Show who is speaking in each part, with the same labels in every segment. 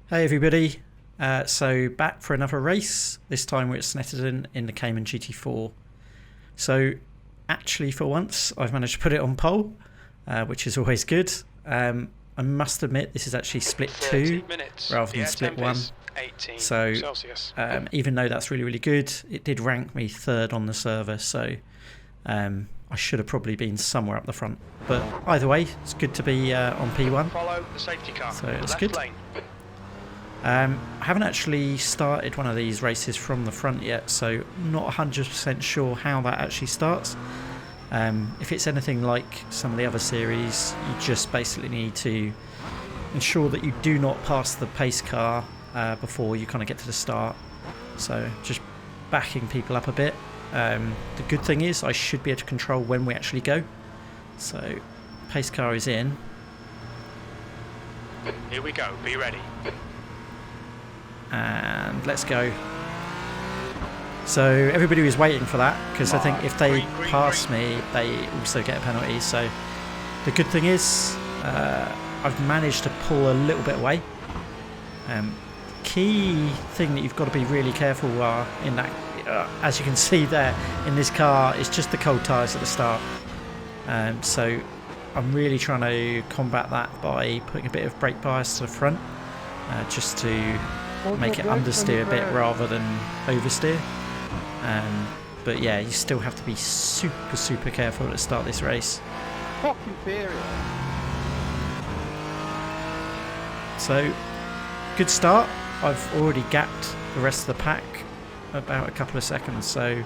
Speaker 1: Hey everybody, so back for another race. This time we're at Snetterton in the Cayman GT4. So actually for once I've managed to put it on pole, which is always good. I must admit this is actually split 2 rather than split 1. So even though that's really good, it did rank me 3rd on the server, so I should have probably been somewhere up the front. But either way, it's good to be on P1, so it's good. I haven't actually started one of these races from the front yet, so I'm not 100% sure how that actually starts. If it's anything like some of the other series, you just basically need to ensure that you do not pass the pace car before you kind of get to the start. So just backing people up a bit. The good thing is I should be able to control when we actually go. So pace car is in.
Speaker 2: Here we go, be ready.
Speaker 1: And let's go. So everybody was waiting for that because I think if they pass me they also get a penalty. So the good thing is I've managed to pull a little bit away. Key thing that you've got to be really careful in that, as you can see there in this car, is just the cold tyres at the start. So I'm really trying to combat that by putting a bit of brake bias to the front, just to make it understeer a bit rather than oversteer. But yeah, you still have to be super careful to start this race. So good start. I've already gapped the rest of the pack about a couple of seconds, so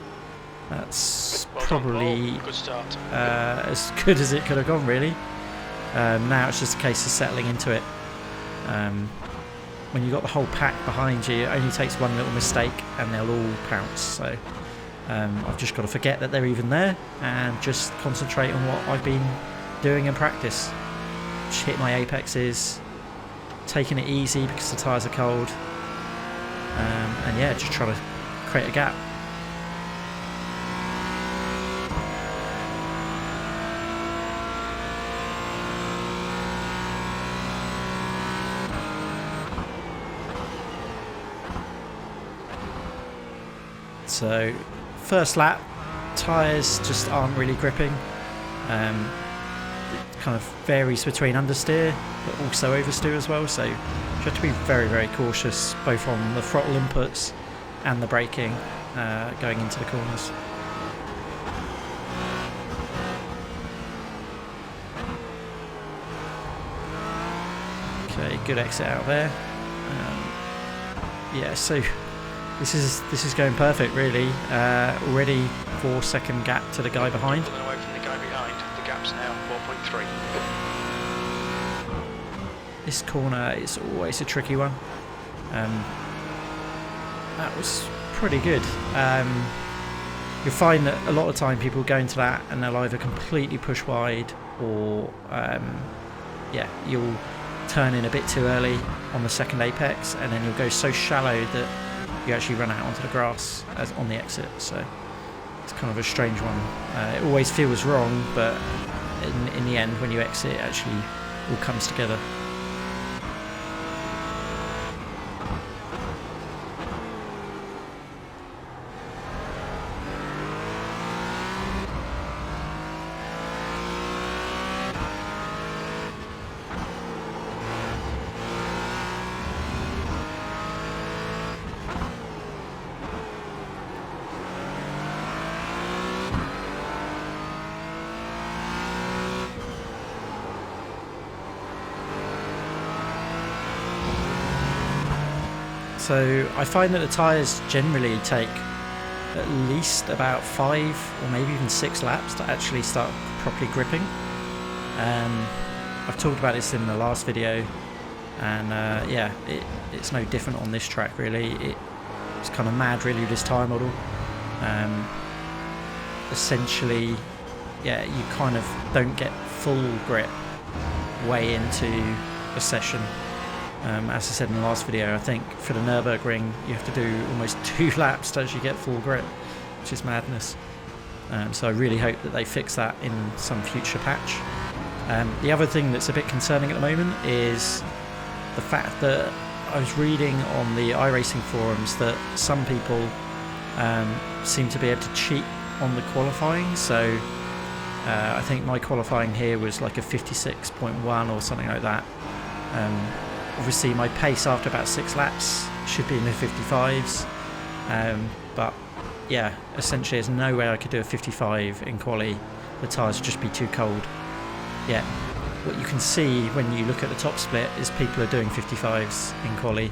Speaker 1: that's probably as good as it could have gone, really. Now it's just a case of settling into it. When you've got the whole pack behind you, it only takes one little mistake and they'll all pounce. So I've just got to forget that they're even there and just concentrate on what I've been doing in practice. Just hit my apexes, taking it easy because the tyres are cold, and yeah, just try to create a gap. So first lap, tyres just aren't really gripping. It kind of varies between understeer but also oversteer as well, so you have to be very cautious both on the throttle inputs and the braking going into the corners. Okay, good exit out there. Yeah, so this is going perfect, really. Already 4-second gap to the guy behind.
Speaker 2: Away from the guy behind. The gap's now 4.3.
Speaker 1: This corner is always a tricky one. That was pretty good. You'll find that a lot of time people go into that and they'll either completely push wide or yeah, you'll turn in a bit too early on the second apex and then you'll go so shallow that you actually run out onto the grass as on the exit. So it's kind of a strange one. It always feels wrong, but in the end when you exit it actually all comes together. So I find that the tyres generally take at least about 5 or maybe even 6 laps to actually start properly gripping. I've talked about this in the last video, and yeah, it's no different on this track really. It's kind of mad really with this tyre model. Essentially, yeah, you kind of don't get full grip way into a session. As I said in the last video, I think for the Nürburgring you have to do almost 2 laps to actually get full grip, which is madness. So I really hope that they fix that in some future patch. The other thing that's a bit concerning at the moment is the fact that I was reading on the iRacing forums that some people seem to be able to cheat on the qualifying, so I think my qualifying here was like a 56.1 or something like that. Obviously my pace after about 6 laps should be in the 55s, but yeah, essentially there's no way I could do a 55 in quali. The tyres would just be too cold. Yeah, what you can see when you look at the top split is people are doing 55s in quali.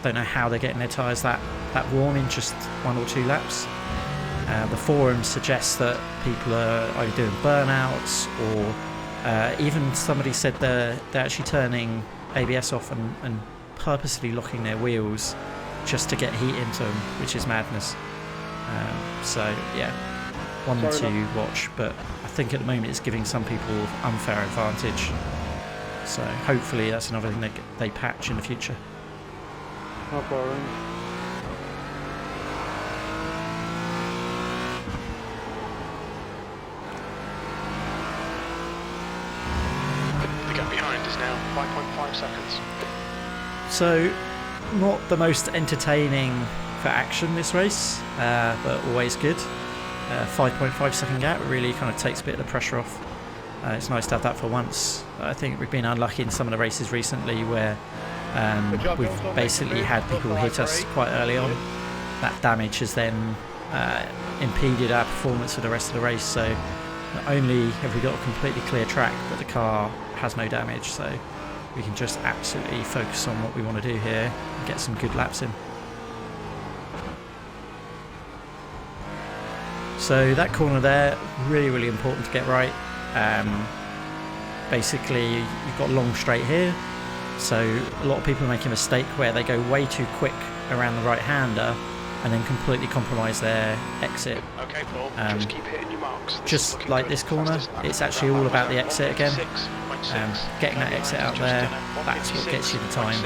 Speaker 1: Don't know how they're getting their tyres that warm in just 1 or 2 laps. The forums suggest that people are either doing burnouts, or even somebody said they're actually turning ABS off and purposely locking their wheels just to get heat into them, which is madness. So yeah, one to watch, but I think at the moment it's giving some people unfair advantage. So hopefully that's another thing they patch in the future.
Speaker 3: No problem.
Speaker 2: The gap behind is now 5.5 seconds.
Speaker 1: So not the most entertaining for action this race, but always good. 5.5 second gap really kind of takes a bit of the pressure off. It's nice to have that for once. I think we've been unlucky in some of the races recently where we've basically had people hit us quite early on. That damage has then impeded our performance for the rest of the race, so not only have we got a completely clear track, but the car has no damage, so we can just absolutely focus on what we want to do here and get some good laps in. So that corner there, really important to get right. Basically you've got long straight here, so a lot of people make a mistake where they go way too quick around the right hander and then completely compromise their exit.
Speaker 2: Okay, Paul, just keep hitting your marks.
Speaker 1: Just like this corner, it's actually all about the exit again. Getting that exit out there, that's what gets you the time.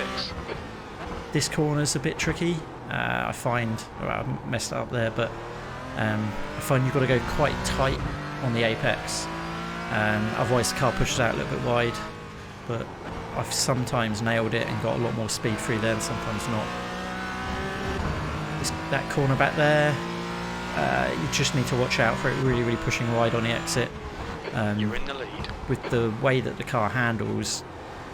Speaker 1: This corner's a bit tricky. I find, I messed it up there, but I find you've got to go quite tight on the apex. Otherwise the car pushes out a little bit wide, but I've sometimes nailed it and got a lot more speed through there and sometimes not. That corner back there, you just need to watch out for it really pushing wide on the exit.
Speaker 2: You're in the lead.
Speaker 1: With the way that the car handles,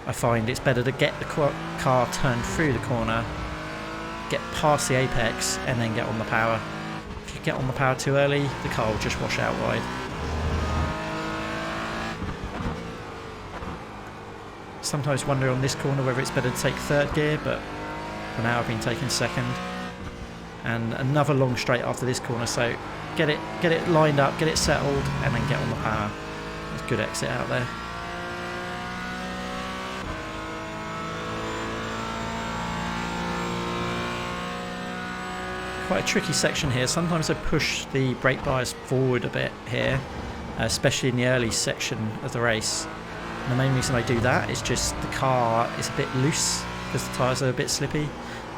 Speaker 1: I find it's better to get the car turned through the corner, get past the apex and then get on the power. If you get on the power too early, the car will just wash out wide. Sometimes wonder on this corner whether it's better to take third gear, but for now I've been taking second. And another long straight after this corner, so get it lined up, get it settled, and then get on the power. There's a good exit out there. Quite a tricky section here. Sometimes I push the brake bias forward a bit here, especially in the early section of the race. And the main reason I do that is just the car is a bit loose because the tyres are a bit slippy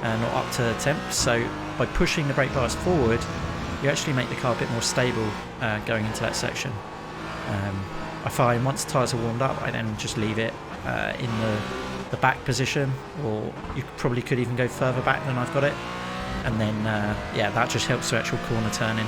Speaker 1: and not up to temp. So by pushing the brake bias forward, you actually make the car a bit more stable going into that section. I find once the tyres are warmed up, I then just leave it in the back position, or you probably could even go further back than I've got it. And then, yeah, that just helps the actual corner turning.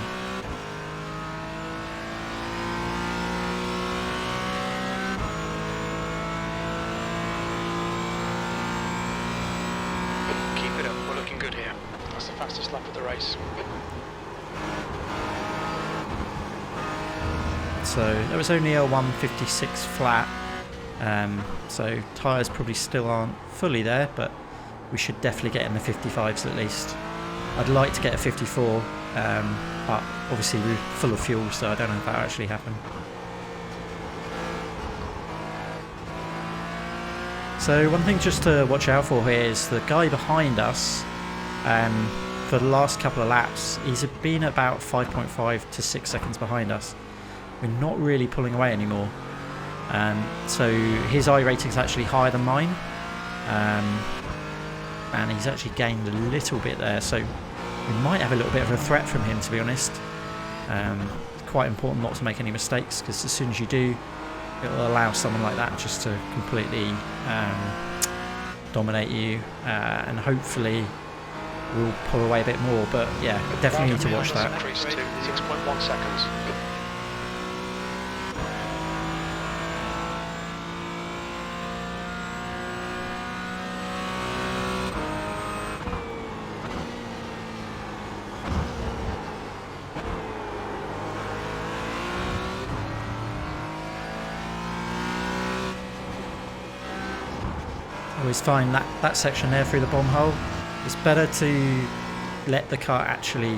Speaker 2: Keep it up, we're looking good here. That's the fastest lap of the race.
Speaker 1: So there was only a 156 flat, so tyres probably still aren't fully there, but we should definitely get in the 55s at least. I'd like to get a 54, but obviously we're full of fuel, so I don't know if that'll actually happen. So one thing just to watch out for here is the guy behind us, for the last couple of laps, he's been about 5.5 to 6 seconds behind us. We're not really pulling away anymore. So his I rating is actually higher than mine. And he's actually gained a little bit there, so we might have a little bit of a threat from him, to be honest. It's quite important not to make any mistakes, because as soon as you do, it will allow someone like that just to completely dominate you, and hopefully we'll pull away a bit more. But yeah, definitely need to watch that.
Speaker 2: Increase to 6.1 seconds.
Speaker 1: I always find that section there through the bomb hole, it's better to let the car actually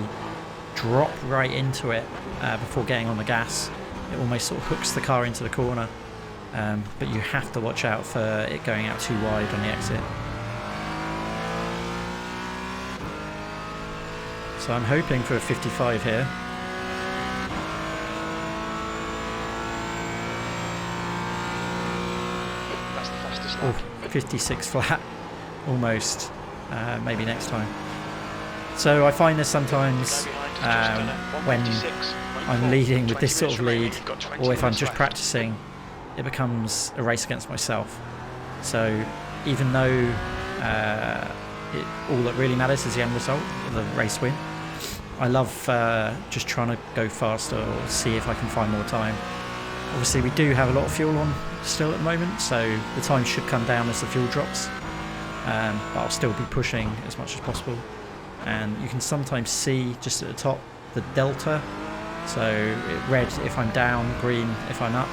Speaker 1: drop right into it before getting on the gas. It almost sort of hooks the car into the corner, but you have to watch out for it going out too wide on the exit. So I'm hoping for a 55 here.
Speaker 2: That's the fastest lap.
Speaker 1: 56 flat, almost, maybe next time. So I find this sometimes when I'm leading with this sort of lead, or if I'm just practicing, it becomes a race against myself. So even though all that really matters is the end result, the race win, I love just trying to go faster or see if I can find more time. Obviously we do have a lot of fuel on still at the moment, so the time should come down as the fuel drops, but I'll still be pushing as much as possible. And you can sometimes see just at the top the delta, so red if I'm down, green if I'm up.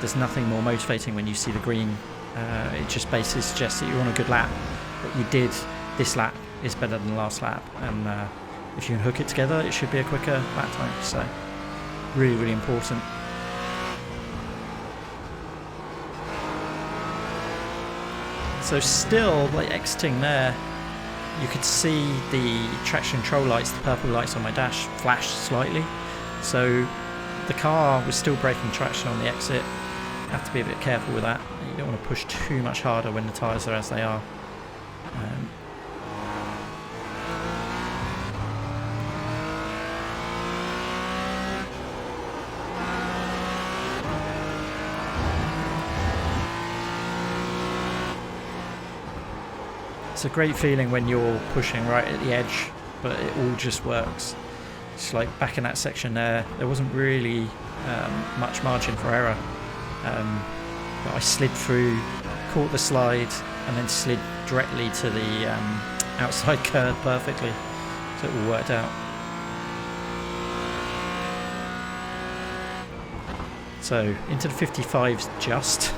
Speaker 1: There's nothing more motivating when you see the green. It just basically suggests that you're on a good lap. What you did this lap is better than the last lap, and if you can hook it together it should be a quicker lap time. So really, really important. So still, like exiting there, you could see the traction control lights, the purple lights on my dash, flash slightly. So the car was still breaking traction on the exit. You have to be a bit careful with that. You don't want to push too much harder when the tyres are as they are. It's a great feeling when you're pushing right at the edge, but it all just works. It's like back in that section there wasn't really much margin for error. But I slid through, caught the slide, and then slid directly to the outside curb perfectly. So it all worked out. So into the 55s just.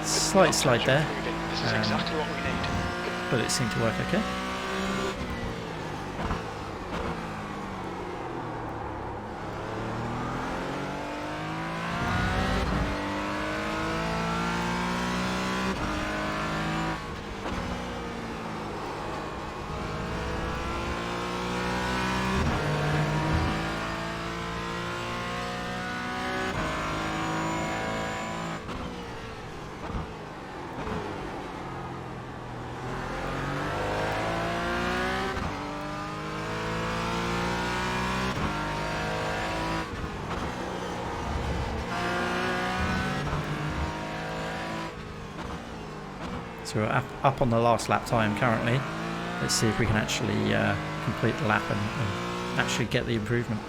Speaker 1: Slight slide there.
Speaker 2: This is exactly what we need.
Speaker 1: But it seemed to work okay. So we're up on the last lap time currently. Let's see if we can actually complete the lap and actually get the improvement.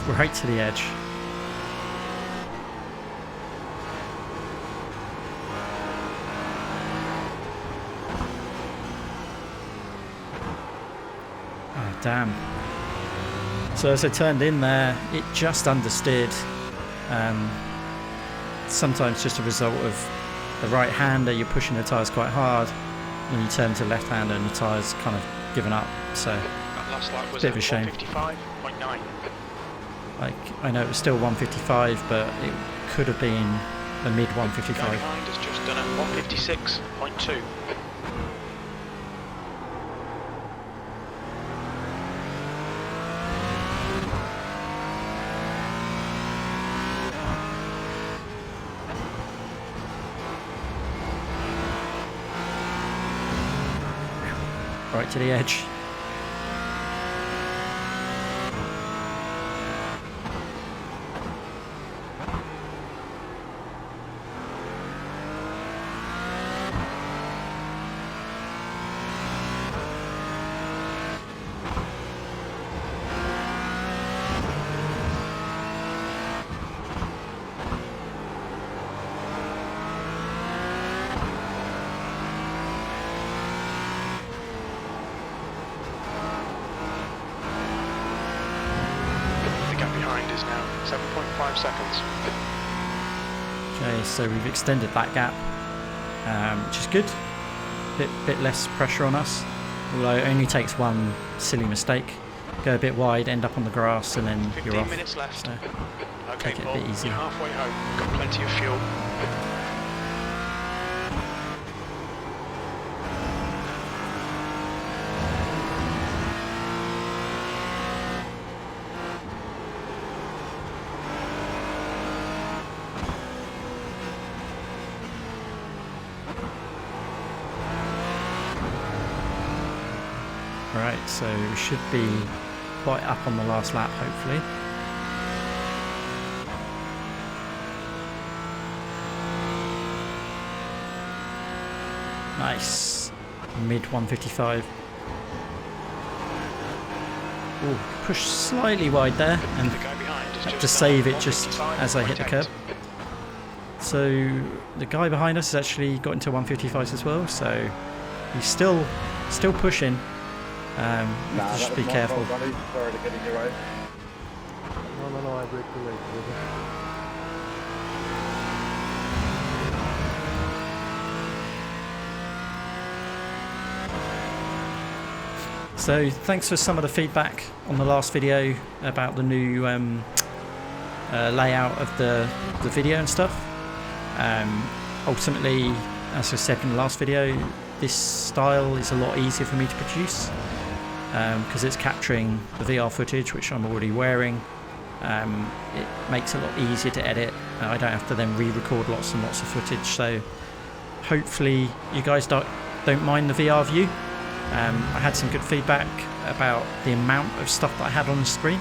Speaker 1: Right to the edge. Oh, damn. So as I turned in there, it just understeered. Sometimes just a result of the right-hander, you're pushing the tyres quite hard, and you turn to left-hander and the tyres kind of given up. So
Speaker 2: That last lap was
Speaker 1: bit of a shame.
Speaker 2: 155.9.
Speaker 1: Like, I know it was still 155, but it could have been a mid
Speaker 2: Guy
Speaker 1: 155.
Speaker 2: behind has just done a 156.2.
Speaker 1: Right to the edge.
Speaker 2: Is now 7.5 seconds.
Speaker 1: Okay, so we've extended that gap, which is good. Bit less pressure on us, although it only takes one silly mistake. Go a bit wide, end up on the grass, and then you're
Speaker 2: 15
Speaker 1: off.
Speaker 2: minutes left.
Speaker 1: So
Speaker 2: Okay,
Speaker 1: take it a
Speaker 2: Paul,
Speaker 1: bit easy.
Speaker 2: you're halfway home. Got plenty of fuel.
Speaker 1: Right, so we should be quite up on the last lap, hopefully. Nice. Mid 155. Ooh, pushed slightly wide there and
Speaker 2: The guy behind has
Speaker 1: had to
Speaker 2: just
Speaker 1: save
Speaker 2: done
Speaker 1: it just as I hit the
Speaker 2: 155.8.
Speaker 1: curb. So the guy behind us has actually got into 155s as well, so he's still pushing. You have to just be careful.
Speaker 4: Sorry to get in your way.
Speaker 3: No, I break the race.
Speaker 1: So thanks for some of the feedback on the last video about the new layout of the video and stuff. Ultimately, as I said in the last video, this style is a lot easier for me to produce because it's capturing the VR footage, which I'm already wearing. It makes it a lot easier to edit. I don't have to then re-record lots and lots of footage. So hopefully you guys don't mind the VR view. I had some good feedback about the amount of stuff that I had on the screen,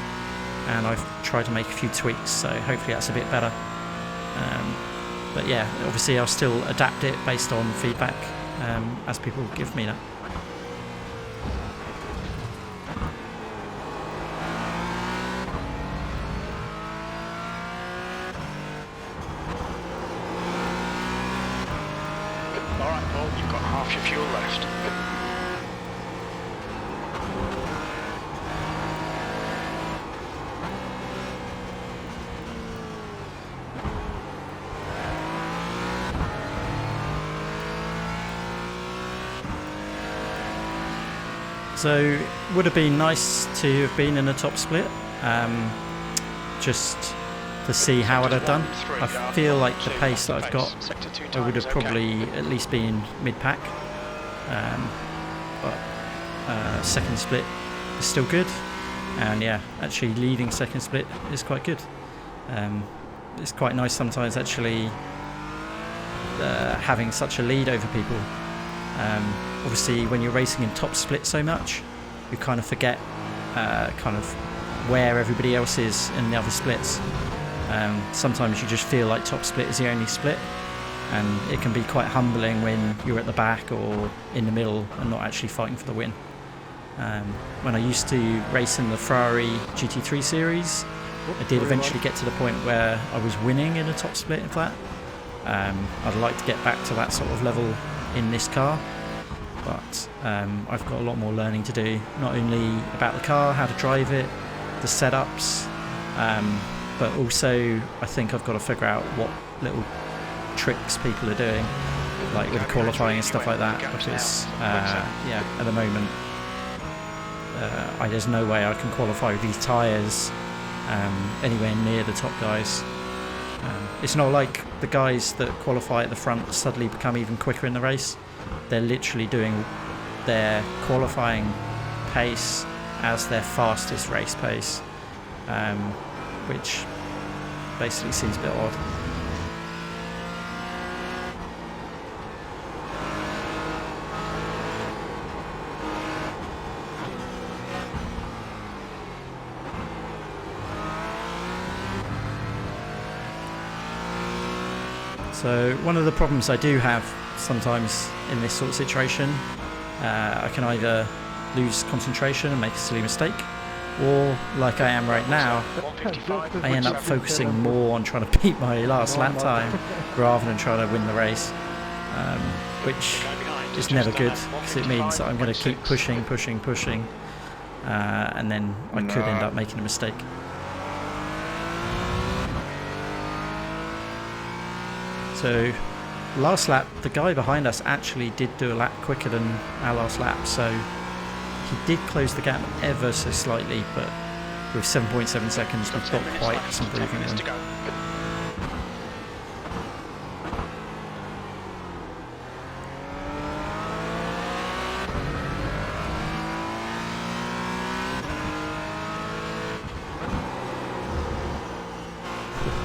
Speaker 1: and I've tried to make a few tweaks, so hopefully that's a bit better. But yeah, obviously I'll still adapt it based on feedback as people give me that.
Speaker 2: Alright, Paul, you've got half your fuel left.
Speaker 1: So it would have been nice to have been in a top split, just to see how I'd have done. I feel like the pace that I've got, I would have probably at least been mid-pack, but second split is still good, and yeah, actually leading second split is quite good. It's quite nice sometimes actually having such a lead over people. Obviously when you're racing in top split so much, you kind of forget kind of where everybody else is in the other splits. Sometimes you just feel like top split is the only split, and it can be quite humbling when you're at the back or in the middle and not actually fighting for the win. When I used to race in the Ferrari GT3 series, I did eventually get to the point where I was winning in a top split in fact. I'd like to get back to that sort of level in this car, but I've got a lot more learning to do, not only about the car, how to drive it, the setups, but also I think I've got to figure out what little tricks people are doing, like with qualifying and stuff like that, because yeah, at the moment there's no way I can qualify with these tyres anywhere near the top guys. It's not like the guys that qualify at the front suddenly become even quicker in the race. They're literally doing their qualifying pace as their fastest race pace, which basically seems a bit odd. So one of the problems I do have sometimes in this sort of situation, I can either lose concentration and make a silly mistake, or like I am right now, I end up focusing more on trying to beat my last lap time rather than trying to win the race, which is never good because it means that I'm going to keep pushing, and then I could end up making a mistake. So last lap, the guy behind us actually did do a lap quicker than our last lap, so he did close the gap ever so slightly, but with 7.7 seconds we've got quite some breathing room.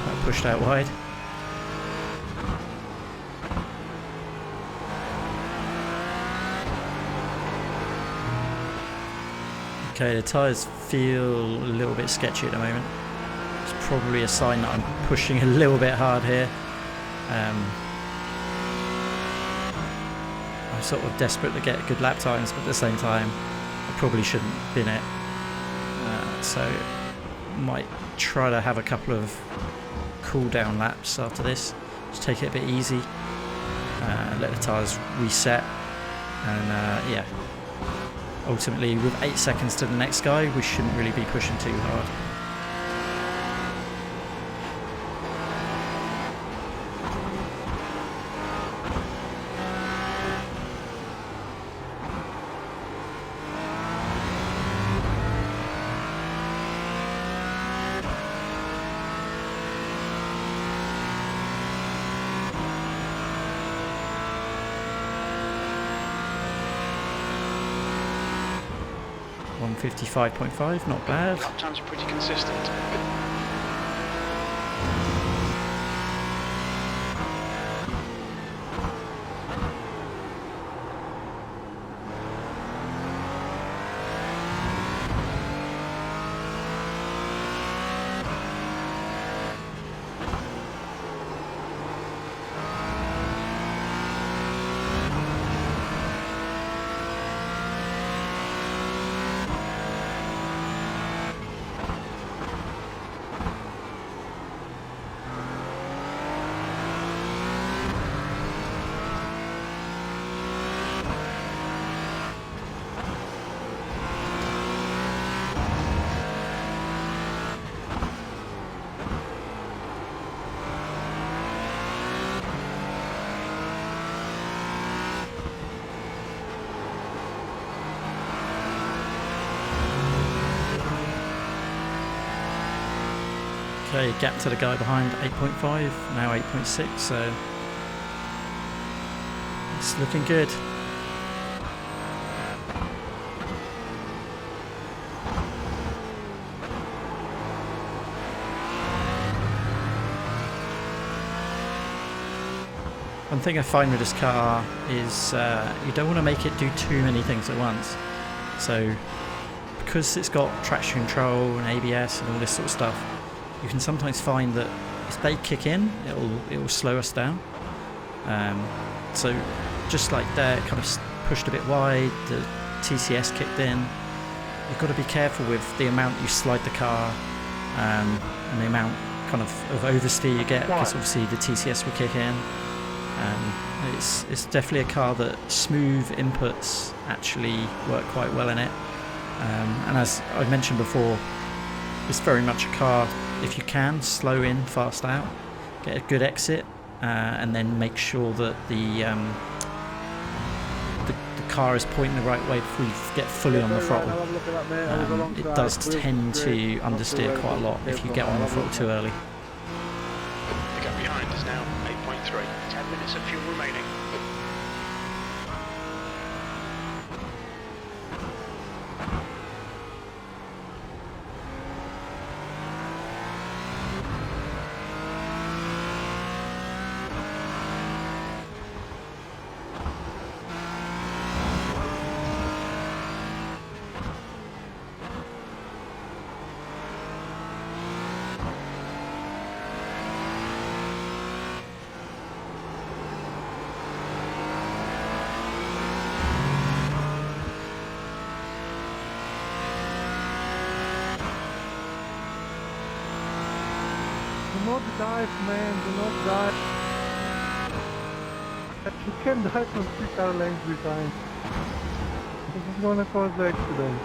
Speaker 1: That pushed out wide. Okay, the tyres feel a little bit sketchy at the moment. It's probably a sign that I'm pushing a little bit hard here. I'm sort of desperate to get good lap times, but at the same time, I probably shouldn't bin it. So, might try to have a couple of cool down laps after this. Just take it a bit easy. Let the tyres reset. And yeah. Ultimately, with 8 seconds to the next guy, we shouldn't really be pushing too hard. One 55.5, not bad.
Speaker 2: Lap times are pretty consistent.
Speaker 1: Okay, gap to the guy behind 8.5, now 8.6, so it's looking good. One thing I find with this car is you don't want to make it do too many things at once. So because it's got traction control and ABS and all this sort of stuff, you can sometimes find that if they kick in, it will slow us down. So just like there, kind of pushed a bit wide, the TCS kicked in. You've got to be careful with the amount you slide the car and the amount kind of oversteer you get, because obviously the TCS will kick in. It's definitely a car that smooth inputs actually work quite well in it. And as I mentioned before, it's very much a car, if you can, slow in, fast out, get a good exit, and then make sure that the car is pointing the right way before you get fully on the throttle. It does tend to understeer quite a lot if you get on the throttle too early.
Speaker 2: The gap behind is now 5 minutes of fuel remaining.
Speaker 3: Do not dive, man, do not dive. You can dive from 3-car lengths behind. This is gonna cause the accident.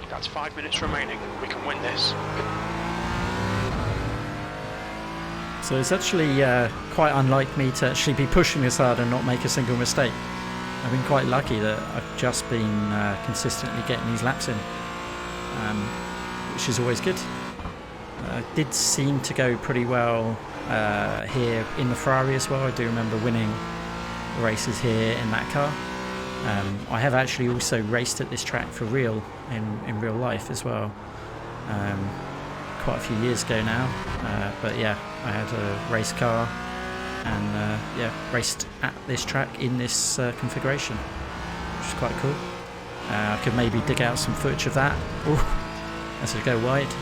Speaker 2: That's 5 minutes remaining. We can win this.
Speaker 1: So it's actually quite unlike me to actually be pushing this hard and not make a single mistake. I've been quite lucky that I've just been consistently getting these laps in, which is always good. Did seem to go pretty well here in the Ferrari as well. I do remember winning races here in that car. I have actually also raced at this track for real in real life as well, quite a few years ago now, but yeah, I had a race car and yeah, raced at this track in this configuration, which is quite cool. I could maybe dig out some footage of that. Ooh, as I go wide,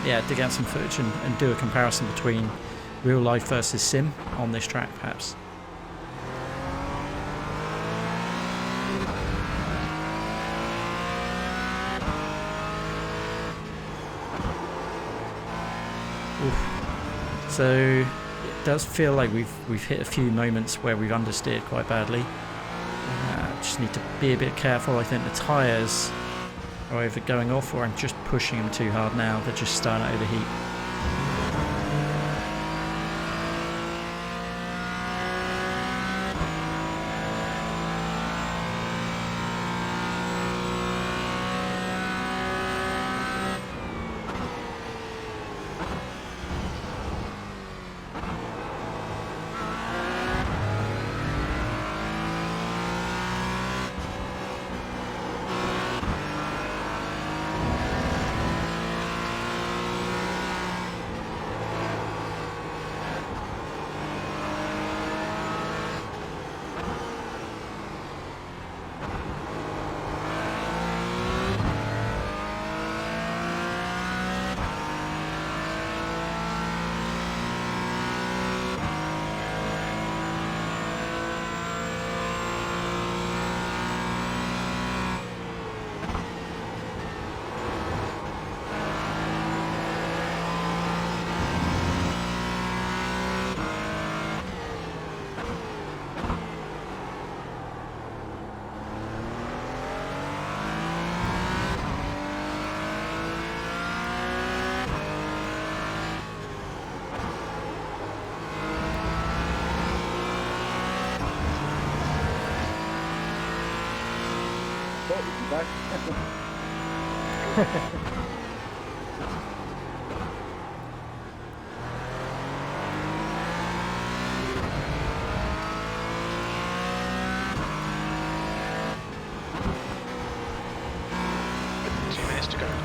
Speaker 1: yeah, dig out some footage and do a comparison between real life versus sim on this track perhaps. So it does feel like we've hit a few moments where we've understeered quite badly. Just need to be a bit careful. I think the tyres are either going off or I'm just pushing them too hard now. They're just starting to overheat.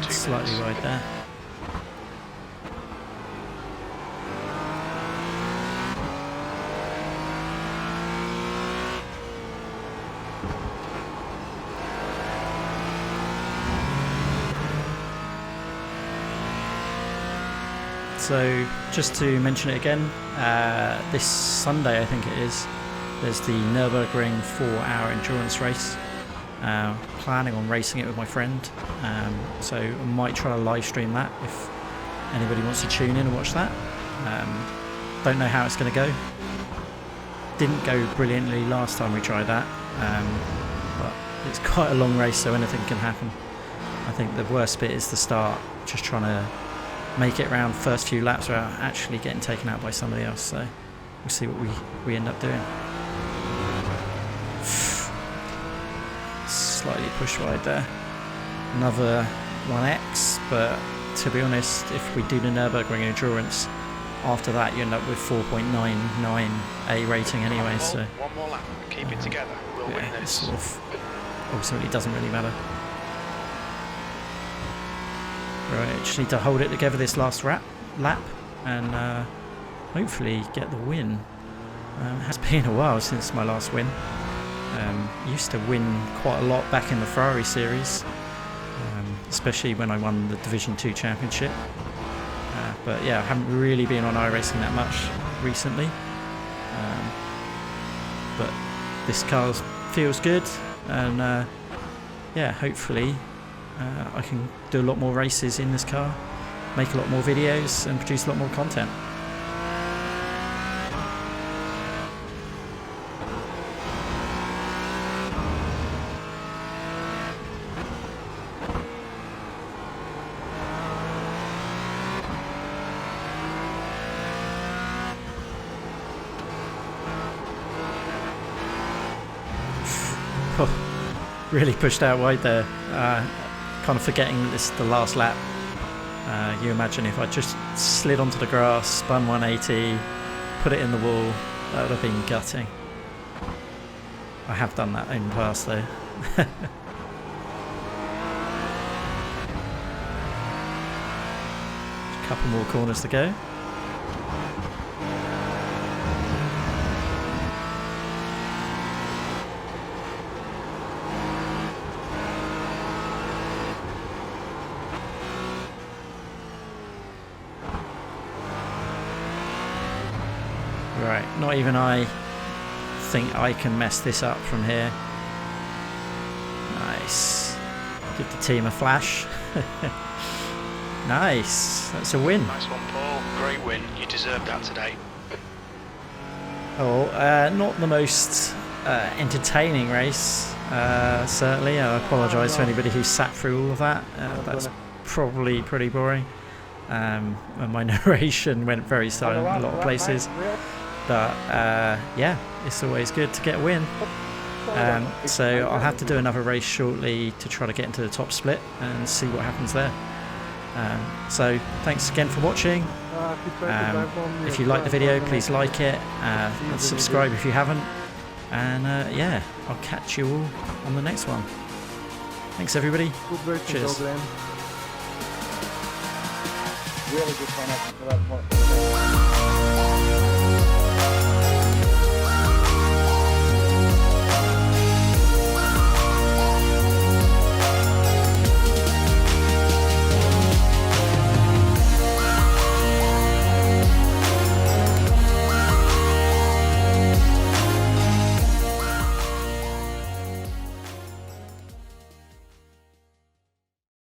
Speaker 1: Slightly wide there. So just to mention it again, this Sunday I think it is, there's the Nürburgring 4-hour endurance race. Planning on racing it with my friend, so I might try to live stream that if anybody wants to tune in and watch that. Don't know how it's going to go. Didn't go brilliantly last time we tried that, but it's quite a long race, so anything can happen. I think the worst bit is the start, just trying to make it around first few laps without actually getting taken out by somebody else. So we'll see what we end up doing. Slightly pushed wide there. Another 1x, but to be honest, if we do the Nürburgring endurance, after that you end up with 4.99 A rating anyway. So
Speaker 2: one more lap, keep it together. We'll win
Speaker 1: it
Speaker 2: this.
Speaker 1: sort of ultimately doesn't really matter. Right, just need to hold it together this last lap and hopefully get the win. It has been a while since my last win. Used to win quite a lot back in the Ferrari series, especially when I won the Division 2 championship. But yeah, I haven't really been on iRacing that much recently. But this car feels good, and yeah, hopefully I can do a lot more races in this car, make a lot more videos and produce a lot more content. Really pushed out wide there, kind of forgetting that this is the last lap. You imagine if I just slid onto the grass, spun 180, put it in the wall, that would have been gutting. I have done that in the past though. A couple more corners to go. Right, not even I think I can mess this up from here. Nice. Give the team a flash. Nice. That's a win.
Speaker 2: Nice one, Paul. Great win. You deserved that today.
Speaker 1: Oh, not the most entertaining race, certainly. I apologise to anybody who sat through all of that. That's probably pretty boring. And my narration went very silent in a lot of places. But yeah, it's always good to get a win. So I'll have to do another race shortly to try to get into the top split and see what happens there. So thanks again for watching. If you like the video, please like it, and subscribe if you haven't. And yeah, I'll catch you all on the next one. Thanks everybody. Cheers.
Speaker 3: Really good fun for that point.